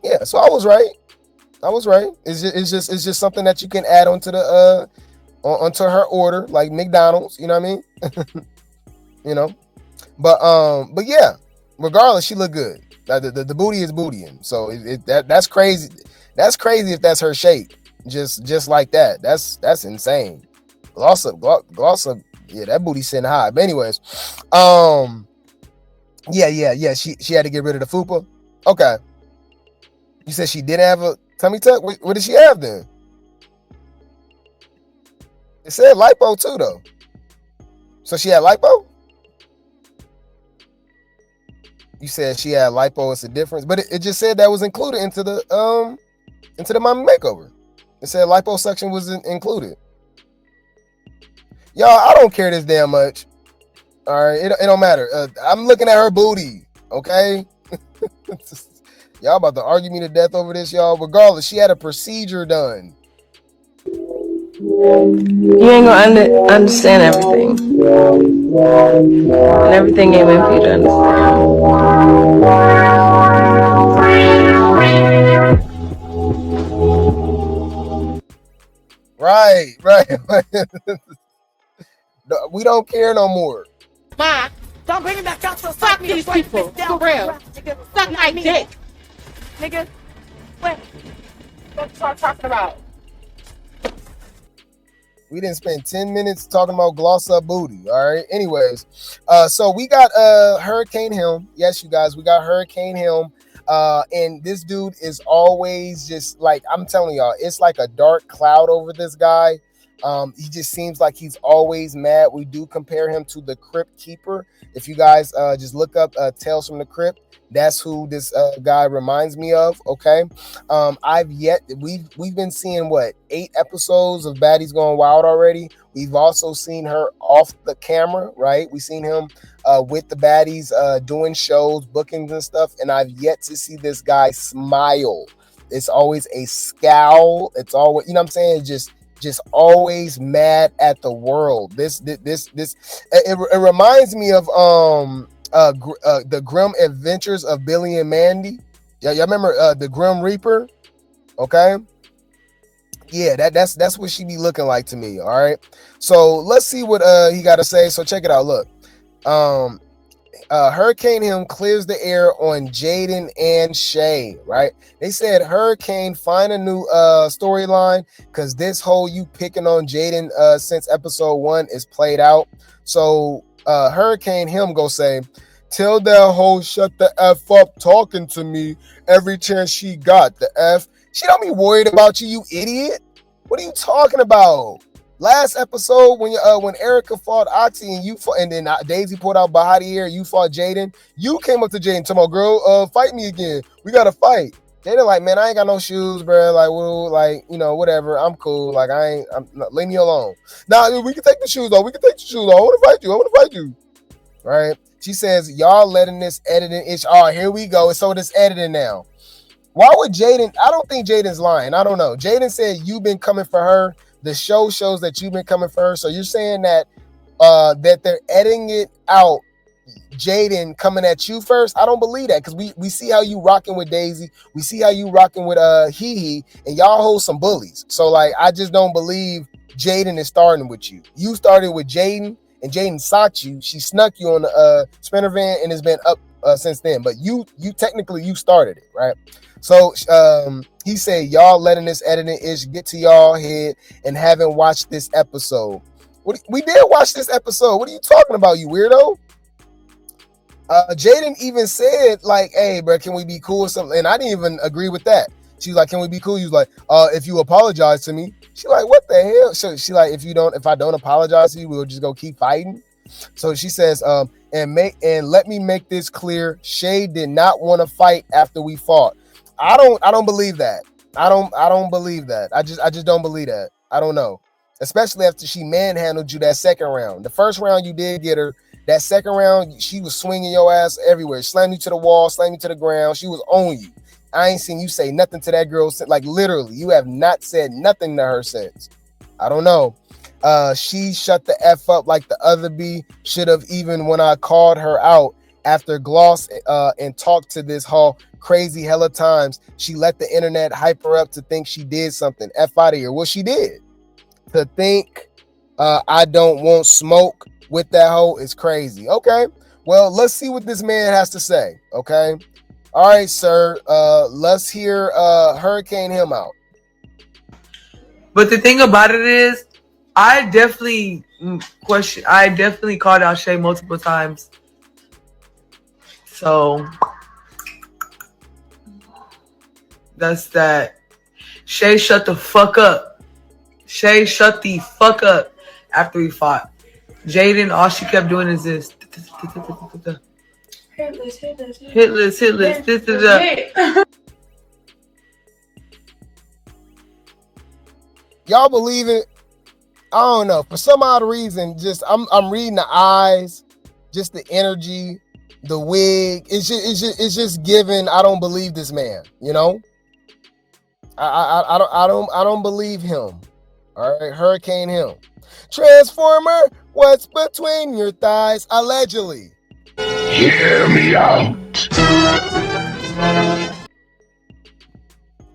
Yeah, so I was right. It's just something that you can add onto the onto her order, like McDonald's, you know what I mean? But yeah, regardless, she looked good. The booty is bootying, so that's crazy. That's crazy if that's her shape, just like that. That's insane. Gloss up, yeah, that booty sitting high. But anyways, yeah. She had to get rid of the fupa. Okay. You said she didn't have a tummy tuck? What did she have then? It said lipo too, though. So she had lipo? You said she had lipo, it's a difference. But it just said that was included into the mommy makeover. It said liposuction was included. Y'all, I don't care this damn much. All right, it don't matter. I'm looking at her booty, okay? Y'all about to argue me to death over this, y'all. Regardless, she had a procedure done. You ain't gonna understand everything. And everything ain't meant for you to understand. Right. We don't care no more. Ma, don't bring it back out to fuck these people. For real. Suck my dick. Nigga. What you start talking about? We didn't spend 10 minutes talking about gloss up booty. All right. Anyways, so we got Hurricane Helm. Yes, you guys, we got Hurricane Helm. And this dude is always just like, I'm telling y'all, it's like a dark cloud over this guy. He just seems like he's always mad. We do compare him to the Crypt Keeper. If you guys just look up Tales from the Crypt, that's who this guy reminds me of. Okay. We've been seeing 8 episodes of Baddies Going Wild already. We've also seen her off the camera, right? We've seen him with the baddies doing shows, bookings and stuff, and I've yet to see this guy smile. It's always a scowl. It's always, you know what I'm saying? Just always mad at the world. It reminds me of the Grim Adventures of Billy and Mandy. Y'all remember the Grim Reaper? Okay. Yeah, that's what she be looking like to me. All right. So let's see what he got to say. So check it out. Look, Hurricane Helm clears the air on Jaden and Shay. Right? They said, Hurricane, find a new storyline because this whole you picking on Jaden since episode 1 is played out. So Hurricane Helm go say, tell that hoe shut the F up talking to me every chance she got. The F. She don't be worried about you, you idiot. What are you talking about? Last episode, when Erica fought Oxy and you fought, and then Daisy pulled out Bahati here, you fought Jaden. You came up to Jaden, talking about, girl, fight me again. We gotta fight. Jaden like, man, I ain't got no shoes, bro. Like, well, like, whatever. I'm cool. Like, leave me alone. Nah, we can take the shoes off. I want to fight you. Right? She says, y'all letting this editing issue. Oh, here we go. So this editing now. Why would Jaden? I don't think Jaden's lying. I don't know. Jaden said you've been coming for her. The show shows that you've been coming for her. So you're saying that that they're editing it out, Jaden coming at you first? I don't believe that because we see how you rocking with Daisy. We see how you rocking with Hee, and y'all hold some bullies. So like, I just don't believe Jaden is starting with you. You started with Jaden, and Jaden socked you. She snuck you on the sprinter van, and it's been up since then. But you technically you started it, right? So he said, y'all letting this editing ish get to y'all head and haven't watched this episode. We did watch this episode. What are you talking about, you weirdo? Jaden even said, like, hey, bro, can we be cool or something? And I didn't even agree with that. She's like, can we be cool? He was like, if you apologize to me. She like, what the hell? So she like, if I don't apologize to you, we'll just go keep fighting. So she says, and let me make this clear. Shay did not want to fight after we fought. I don't believe that. I don't believe that. I just don't believe that. I don't know. Especially after she manhandled you that second round. The first round you did get her. That second round, she was swinging your ass everywhere. Slammed you to the wall, slammed you to the ground. She was on you. I ain't seen you say nothing to that girl. Like literally, you have not said nothing to her since. I don't know. She shut the F up like the other B should have, even when I called her out after gloss and talked to this whole crazy hella times. She let the internet hype her up to think she did something. F out of here. Well, she did. To think I don't want smoke with that hoe is crazy. Okay, well, let's see what this man has to say. Okay, all right, sir. Let's hear Hurricane him out. But the thing about it is, I definitely called out Shay multiple times. So that's that. Shay, shut the fuck up. Shay, shut the fuck up after we fought. Jaden, all she kept doing is this. Hit list. Y'all believe it? I don't know. For some odd reason, just I'm reading the eyes, just the energy, the wig. It's just given. I don't believe this man. You know. I don't believe him. All right, Hurricane him. Transformer, what's between your thighs? Allegedly. Hear me out.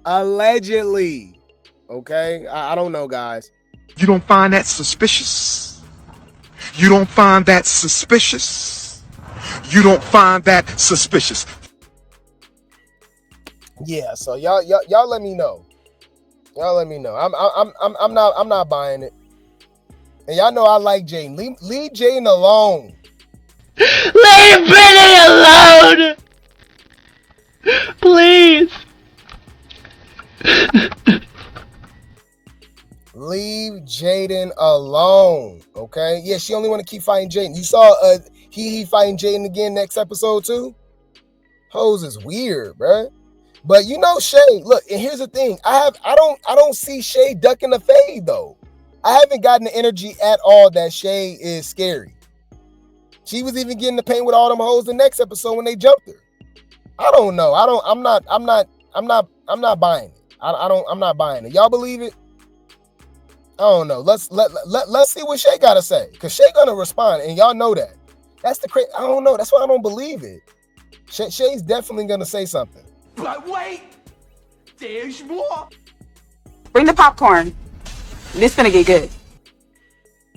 Allegedly. Okay, I don't know, guys. You don't find that suspicious? You don't find that suspicious? You don't find that suspicious? Yeah, so y'all let me know. Y'all let me know. I'm not buying it. And y'all know I like Jaden. Leave Jaden alone. Leave Brittany alone! Please. Leave Jaden alone. Okay? Yeah, she only want to keep fighting Jaden. You saw he fighting Jaden again next episode too? Hoes is weird, bruh. But you know, Shay, look, and here's the thing. I don't see Shay ducking the fade though. I haven't gotten the energy at all that Shay is scary. She was even getting the paint with all them hoes the next episode when they jumped her. I don't know. I'm not buying it. I'm not buying it. Y'all believe it? I don't know. Let's see what Shay gotta say. Cause Shay gonna respond, and y'all know that. That's the crazy. I don't know. That's why I don't believe it. Shay's definitely gonna say something. But wait, there's more. Bring the popcorn. This gonna get good.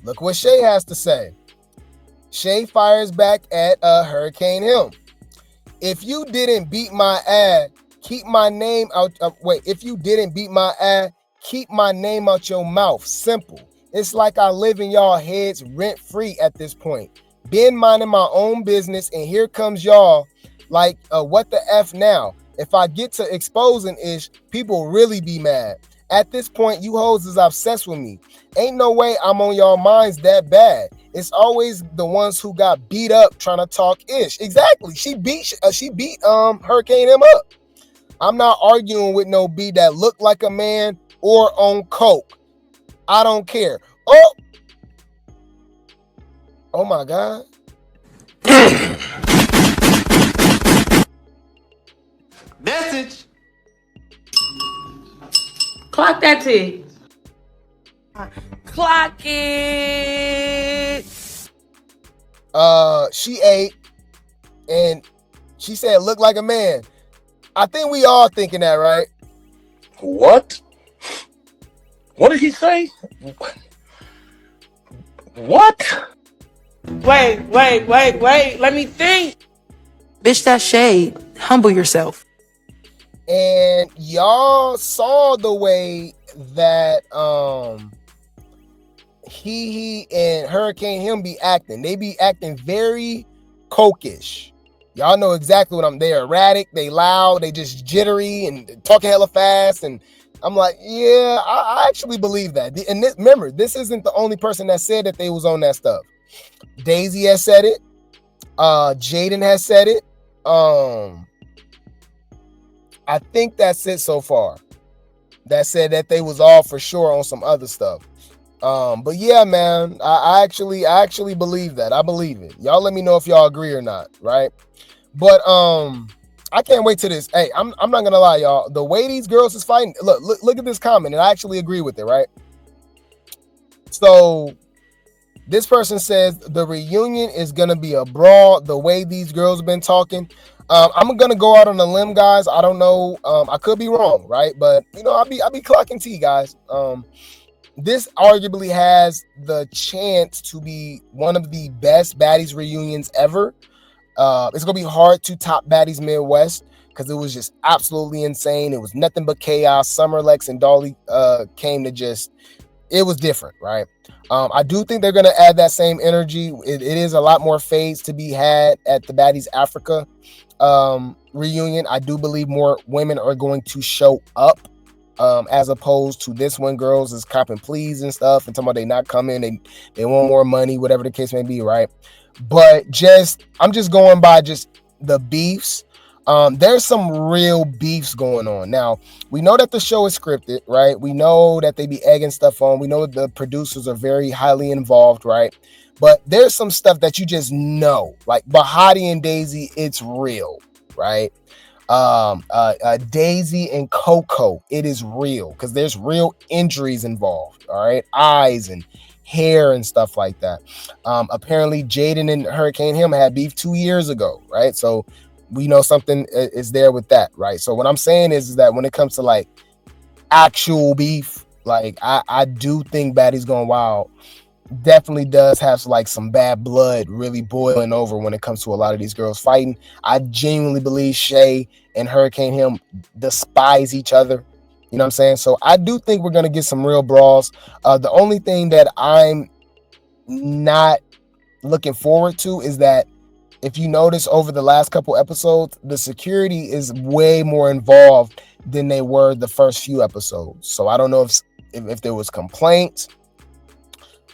Look what Shay has to say. Shay fires back at Hurricane him. If you didn't beat my ass, keep my name out. If you didn't beat my ass, keep my name out your mouth. Simple. It's like I live in y'all heads rent free at this point. Been minding my own business, and here comes y'all. Like, what the F now? If I get to exposing ish, people really be mad. At this point, you hoes is obsessed with me. Ain't no way I'm on y'all minds that bad. It's always the ones who got beat up trying to talk ish. Exactly. She beat Hurricane him up. I'm not arguing with no B that look like a man or on coke. I don't care. Oh my God. Message. Clock that T. Clock it. She ate and she said, look like a man. I think we all thinking that, right? What? What did he say? What? Wait. Let me think. Bitch, that's Shay. Humble yourself. And y'all saw the way that he and Hurricane him be acting. They be acting very cokish. Y'all know exactly what they're erratic, they loud, they just jittery and talking hella fast. And I'm like, yeah, I actually believe that. And remember, this isn't the only person that said that they was on that stuff. Daisy has said it. Jaden has said it. I think that's it so far. That said that they was all for sure on some other stuff. But yeah, man, I actually believe that. I believe it. Y'all let me know if y'all agree or not, right? But I can't wait to this. Hey, I'm not gonna lie, y'all. The way these girls is fighting, look at this comment, and I actually agree with it, right? So this person says the reunion is gonna be a brawl. The way these girls have been talking, I'm gonna go out on a limb, guys. I don't know. I could be wrong, right? But you know, I'll be clocking T, guys. This arguably has the chance to be one of the best baddies reunions ever. It's gonna be hard to top Baddies Midwest because it was just absolutely insane. It was nothing but chaos. Summer, Lex, and Dolly came to just, it was different, right? I do think they're gonna add that same energy. It is a lot more fades to be had at the Baddies Africa reunion. I do believe more women are going to show up as opposed to this one. Girls is copping pleas and stuff and talking about they not coming, they want more money, whatever the case may be, right? But I'm just going by just the beefs. There's some real beefs going on. Now, we know that the show is scripted, right? We know that they be egging stuff on. We know the producers are very highly involved, right? But there's some stuff that you just know, like Bahati and Daisy, it's real, right? Daisy and Coco, it is real because there's real injuries involved, all right? Eyes and hair and stuff like that. Apparently Jaden and Hurricane Him had beef 2 years ago, right? So we know something is there with that, right? So what I'm saying is that when it comes to like actual beef, like I do think Baddies Gone Wild definitely does have like some bad blood really boiling over when it comes to a lot of these girls fighting. I genuinely believe Shay and Hurricane Him despise each other. You know what I'm saying? So I do think we're going to get some real brawls. The only thing that I'm not looking forward to is that if you notice over the last couple episodes, the security is way more involved than they were the first few episodes. So I don't know if there was complaints.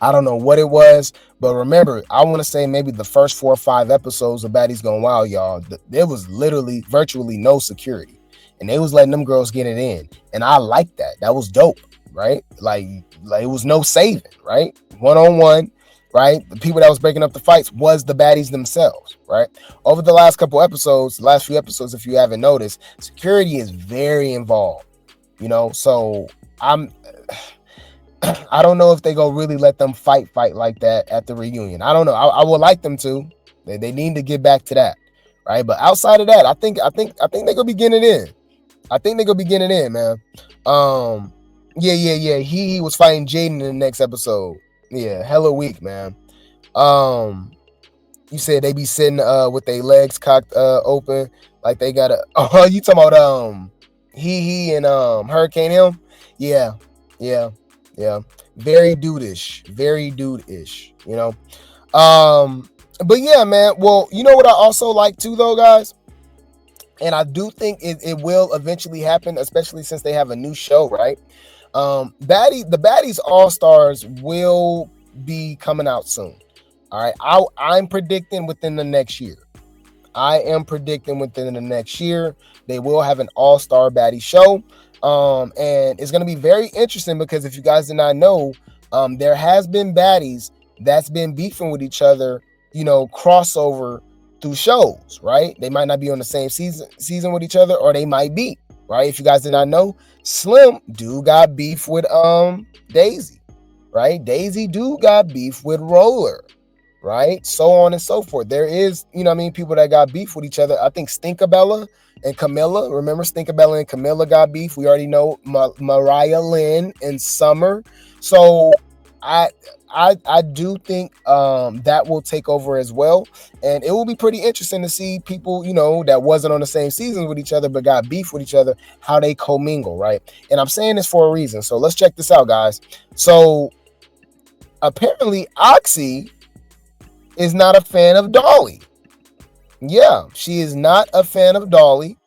I don't know what it was. But remember, I want to say maybe the first 4 or 5 episodes of Baddies Gone Wild, y'all, there was literally virtually no security. And they was letting them girls get it in. And I like that. That was dope, right? Like it was no saving, right? One-on-one, right? The people that was breaking up the fights was the baddies themselves, right? Over the last few episodes, if you haven't noticed, security is very involved, you know? So I don't know if they go really let them fight like that at the reunion. I don't know. I would like them to. They need to get back to that, right? But outside of that, I think they're gonna be getting it in. I think they're gonna be getting it in, man. Yeah. He was fighting Jaden in the next episode. Yeah, hella weak, man. You said they be sitting with their legs cocked open, like they got a. Oh, you talking about he and Hurricane Him? Yeah. Very dude-ish, you know. But yeah, man. Well, you know what I also like too, though, guys. And I do think it will eventually happen, especially since they have a new show, right? The Baddies All-Stars will be coming out soon. All right. I'm predicting within the next year. They will have an All-Star Baddie show. And it's going to be very interesting because if you guys did not know, there has been baddies that's been beefing with each other, you know, crossover through shows, right? They might not be on the same season with each other, or they might be, right? If you guys did not know, Slim do got beef with Daisy, right? Daisy do got beef with Roller, right? So on and so forth. There is, you know what I mean, people that got beef with each other. I think Stinkabella and Camilla, remember Stinkabella and Camilla got beef. We already know Mariah Lynn and Summer. So I do think that will take over as well, and it will be pretty interesting to see people, you know, that wasn't on the same season with each other but got beef with each other, how they commingle, right? And I'm saying this for a reason, so let's check this out, guys. So apparently Oxy is not a fan of Dolly. Yeah, she is not a fan of Dolly,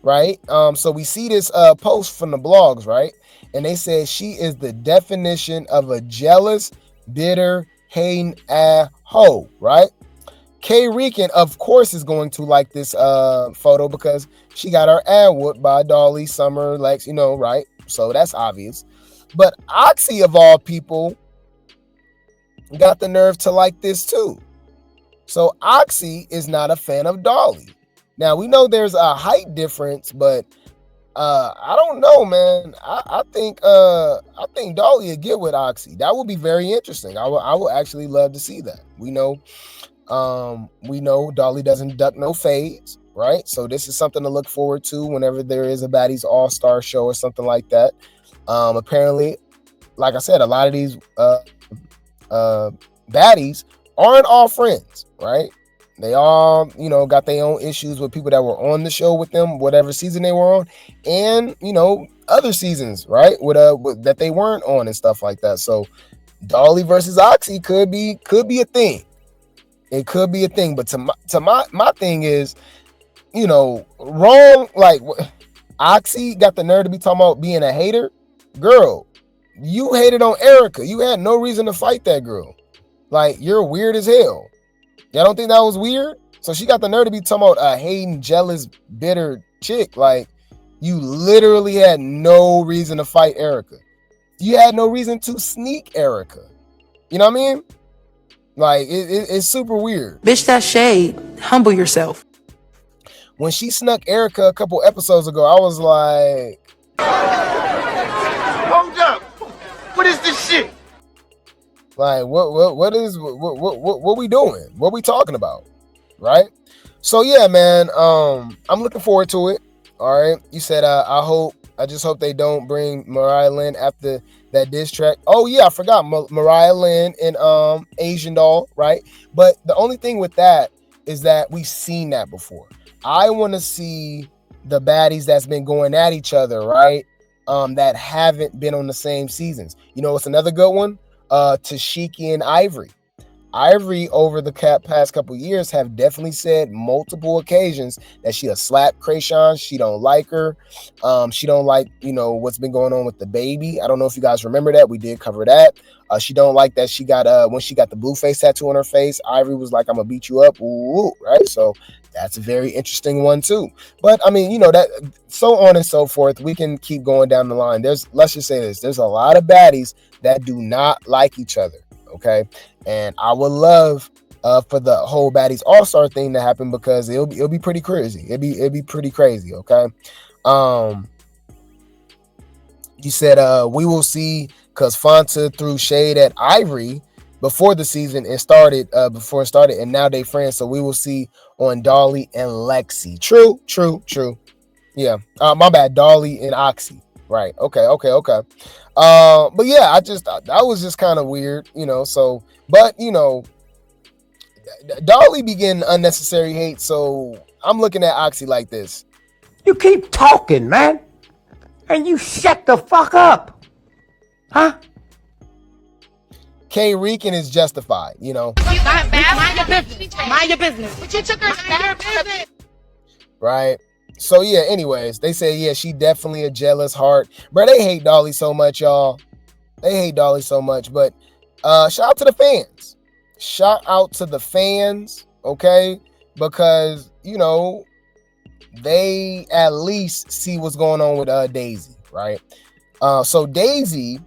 right? So we see this post from the blogs, right? And they said she is the definition of a jealous, bitter, hating hoe, right? Kay Rican, of course, is going to like this photo because she got her ad whooped by Dolly, Summer, Lex, right? So that's obvious. But Oxy, of all people, got the nerve to like this too. So Oxy is not a fan of Dolly. Now we know there's a height difference, but I don't know, man. I think Dolly would get with Oxy. That would be very interesting. I would actually love to see that. We know Dolly doesn't duck no fades, right? So this is something to look forward to whenever there is a Baddies All-Star show or something like that. Apparently, like I said, a lot of these baddies aren't all friends, right? They all, got their own issues with people that were on the show with them, whatever season they were on, and other seasons, right? With that they weren't on and stuff like that. So Dolly versus Oxy could be a thing. It could be a thing, but to my thing is, wrong. Like Oxy got the nerve to be talking about being a hater. Girl, you hated on Erica. You had no reason to fight that girl. Like, you're weird as hell. Y'all don't think that was weird? So she got the nerve to be talking about a hating, jealous, bitter chick. Like, you literally had no reason to fight Erica. You had no reason to sneak Erica. You know what I mean? Like, it's super weird. Bitch, that Shay, humble yourself. When she snuck Erica a couple episodes ago, I was like, Hold up. What is this shit? Like, what we doing? What we talking about? Right? So yeah, man, I'm looking forward to it. All right. You said I just hope they don't bring Mariah Lynn after that diss track. Oh yeah, I forgot Mariah Lynn and Asian Doll, right? But the only thing with that is that we've seen that before. I want to see the baddies that's been going at each other, right? That haven't been on the same seasons. It's another good one. Tesehki and Ivori. Ivori, over the past couple years, have definitely said multiple occasions that she a slap Krayshawn. She don't like her. She don't like, what's been going on with the baby. I don't know if you guys remember that. We did cover that. She don't like that she got when she got the blue face tattoo on her face. Ivori was like, I'm gonna beat you up. Ooh, right? So that's a very interesting one too. But I mean, that so on and so forth. We can keep going down the line. Let's just say this. There's a lot of baddies that do not like each other. Okay. And I would love for the whole Baddies All-Star thing to happen because it'll be pretty crazy. It'll be pretty crazy. Okay. You said we will see because Fanta threw shade at Ivori before the season and started and now they friends. So we will see on Dolly and Lexi. True. Yeah. My bad. Dolly and Oxy. Right. Okay. But yeah, that was just kind of weird, so, but Dolly be getting unnecessary hate. So I'm looking at Oxy like this. You keep talking, man. And you shut the fuck up. Huh? Kay Rican is justified, You got bad. Mind your business. But you took her to business. Right. So yeah, anyways, they say, yeah, she definitely a jealous heart. Bro, they hate Dolly so much, y'all. They hate Dolly so much. But shout out to the fans. Shout out to the fans, okay? Because, they at least see what's going on with Daisy, right? So Daisy,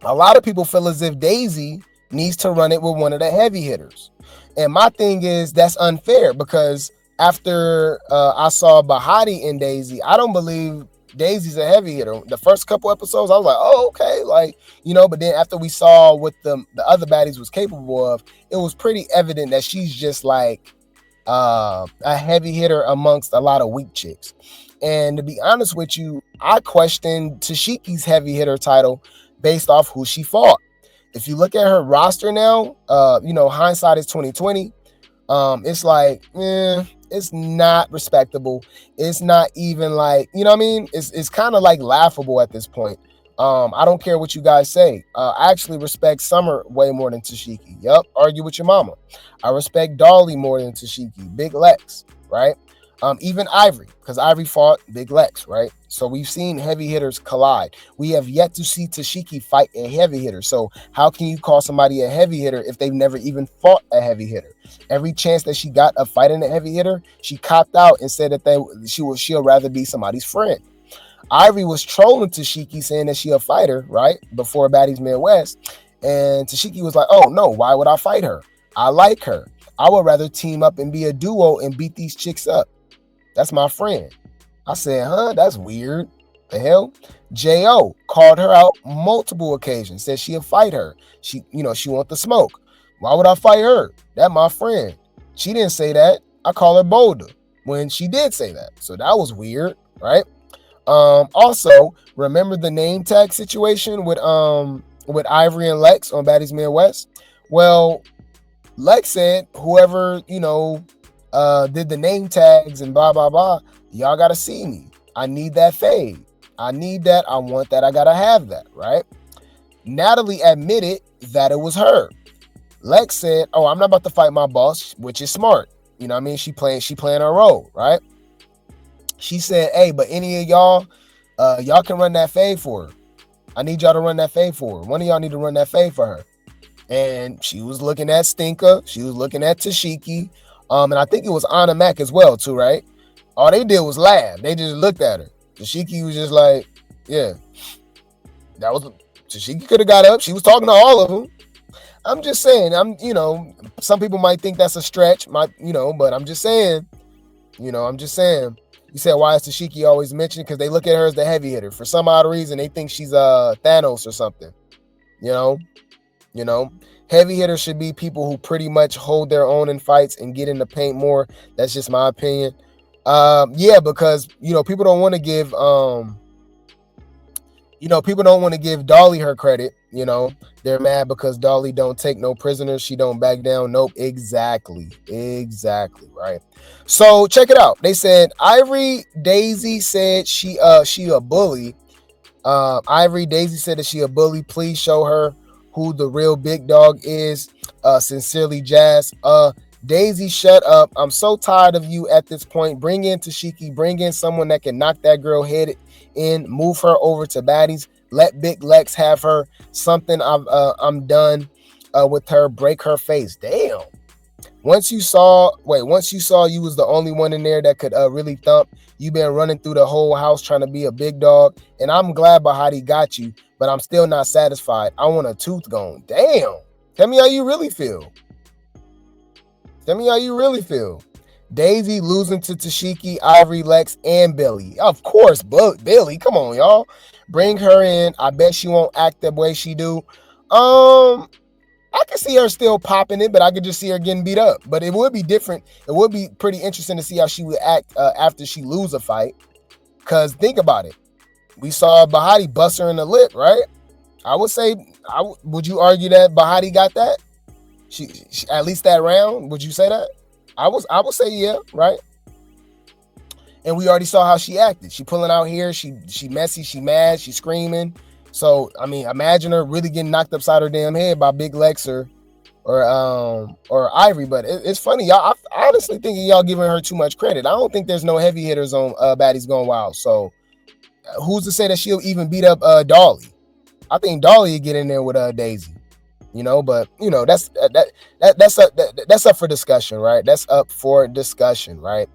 a lot of people feel as if Daisy needs to run it with one of the heavy hitters. And my thing is that's unfair because after I saw Bahati and Daisy, I don't believe Daisy's a heavy hitter. The first couple episodes, I was like, oh, okay. Like, but then after we saw what the other baddies was capable of, it was pretty evident that she's just like a heavy hitter amongst a lot of weak chicks. And to be honest with you, I questioned Tesehki's heavy hitter title based off who she fought. If you look at her roster now, hindsight is 2020. It's like, it's not respectable. It's not even like, it's kind of like laughable at this point. I don't care what you guys say. I actually respect Summer way more than Tesehki. Yup, argue with your mama. I respect Dolly more than Tesehki. Big Lex, right? Even Ivori, because Ivori fought Big Lex, right? So we've seen heavy hitters collide. We have yet to see Tesehki fight a heavy hitter. So how can you call somebody a heavy hitter if they've never even fought a heavy hitter? Every chance that she got of fighting a heavy hitter, she copped out and said that she'll rather be somebody's friend. Ivori was trolling Tesehki, saying that she a fighter, right? Before Baddies Midwest. And Tesehki was like, oh no, why would I fight her? I like her. I would rather team up and be a duo and beat these chicks up. That's my friend. I said, huh? That's weird. The hell? J.O. called her out multiple occasions, said she'll fight her. She want the smoke. Why would I fight her? That my friend. She didn't say that. I call her bolder when she did say that. So that was weird, right? Also, remember the name tag situation with Ivori and Lex on Baddies Midwest? Well, Lex said whoever, did the name tags and blah, blah, blah, y'all got to see me. I need that fade. I need that. I want that. I got to have that, right? Natalie admitted that it was her. Lex said, oh, I'm not about to fight my boss, which is smart. You know what I mean? She playing her role, right? She said, hey, but any of y'all, y'all can run that fade for her. I need y'all to run that fade for her. One of y'all need to run that fade for her. And she was looking at Stinker. She was looking at Tesehki. And I think it was Anna Mac as well, too, right? All they did was laugh. They just looked at her. Tesehki was just like, yeah. Tesehki could have got up. She was talking to all of them. I'm just saying, some people might think that's a stretch, but I'm just saying, You said, why is Tesehki always mentioned? Because they look at her as the heavy hitter. For some odd reason, they think she's Thanos or something. Heavy hitters should be people who pretty much hold their own in fights and get in the paint more. That's just my opinion. Because people don't want to give people don't want to give Dolly her credit. They're mad because Dolly don't take no prisoners. She don't back down. Nope. Exactly. Right. So check it out. They said Ivori Daisy said she a bully. Ivori Daisy said that she a bully. Please show her who the real big dog is. Sincerely, Jazz. Daisy, shut up. I'm so tired of you at this point. Bring in Tesehki. Bring in someone that can knock that girl head in. Move her over to Baddies. Let Big Lex have her. Something I'm done with her. Break her face. Damn. Once you saw you was the only one in there that could really thump. You been running through the whole house trying to be a big dog. And I'm glad Bahati got you, but I'm still not satisfied. I want a tooth gone. Damn. Tell me how you really feel. Daisy losing to Tesehki, Ivori, Lex, and Billy. Of course, Billy. Come on, y'all. Bring her in. I bet she won't act the way she do. I can see her still popping it, but I could just see her getting beat up. But it would be different. It would be pretty interesting to see how she would act after she lose a fight. Because think about it. We saw Bahati bust her in the lip, right? I would say, would you argue that Bahati got that? She at least that round. Would you say that? I would say yeah, right? And we already saw how she acted. She pulling out here. She messy. She mad. She screaming. So I mean, imagine her really getting knocked upside her damn head by Big Lex or Ivori. But it's funny, y'all. I honestly think y'all giving her too much credit. I don't think there's no heavy hitters on Baddies Gone Wild. So who's to say that she'll even beat up Dolly? I think Dolly would get in there with Daisy. But that's up for discussion, right? That's up for discussion, right?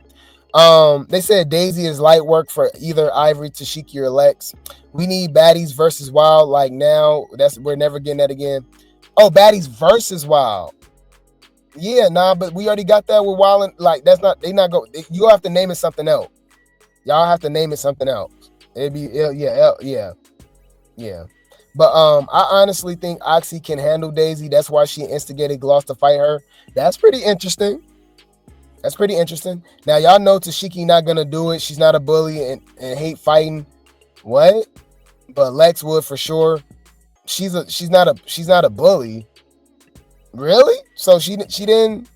They said Daisy is light work for either Ivori, Tesehki, or Lex. We need Baddies versus Wild like now. We're never getting that again. Oh, Baddies versus Wild. Yeah, but we already got that with Wild. You'll have to name it something else. Y'all have to name it something else. Yeah. But I honestly think Oxy can handle Daisy. That's why she instigated Gloss to fight her. That's pretty interesting. Now y'all know Tesehki not gonna do it. She's not a bully and hate fighting. What? But Lex would for sure. She's not a bully. Really? So she didn't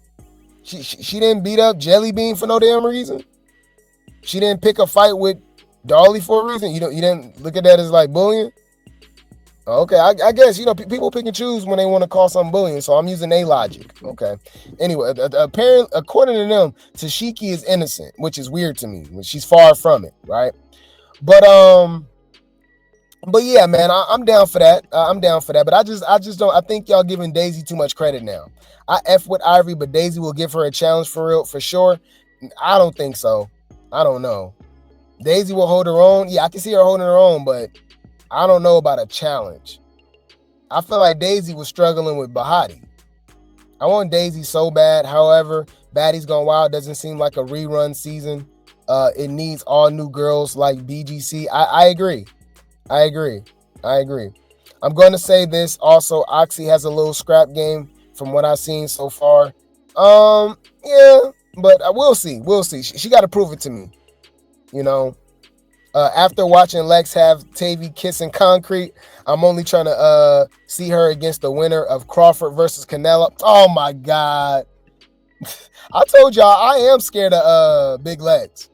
beat up Jelly Bean for no damn reason. She didn't pick a fight with Dolly for a reason. You didn't look at that as like bullying. Okay, I guess, people pick and choose when they want to call something bullying, so I'm using their logic. Okay. Anyway, apparently, according to them, Tesehki is innocent, which is weird to me. She's far from it, right? But yeah, man, I'm down for that. I'm down for that. But I just don't. I think y'all giving Daisy too much credit now. I F with Ivory, but Daisy will give her a challenge for real, for sure. I don't think so. I don't know. Daisy will hold her own. Yeah, I can see her holding her own, but I don't know about a challenge. I feel like Daisy was struggling with Bahati. I want Daisy so bad. However, Baddies Gone Wild doesn't seem like a rerun season. It needs all new girls like BGC. I agree. I'm going to say this also. Oxy has a little scrap game from what I've seen so far. Yeah, but we'll see. She got to prove it to me. After watching Lex have Tavy kissing Concrete, I'm only trying to see her against the winner of Crawford versus Canelo. Oh my God. I told y'all I am scared of big legs.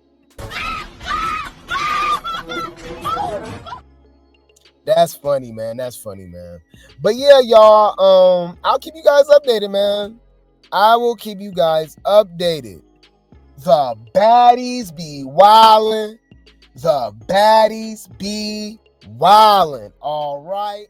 That's funny, man. But yeah, y'all, I'll keep you guys updated, man. I will keep you guys updated. The baddies be wildin'. All right.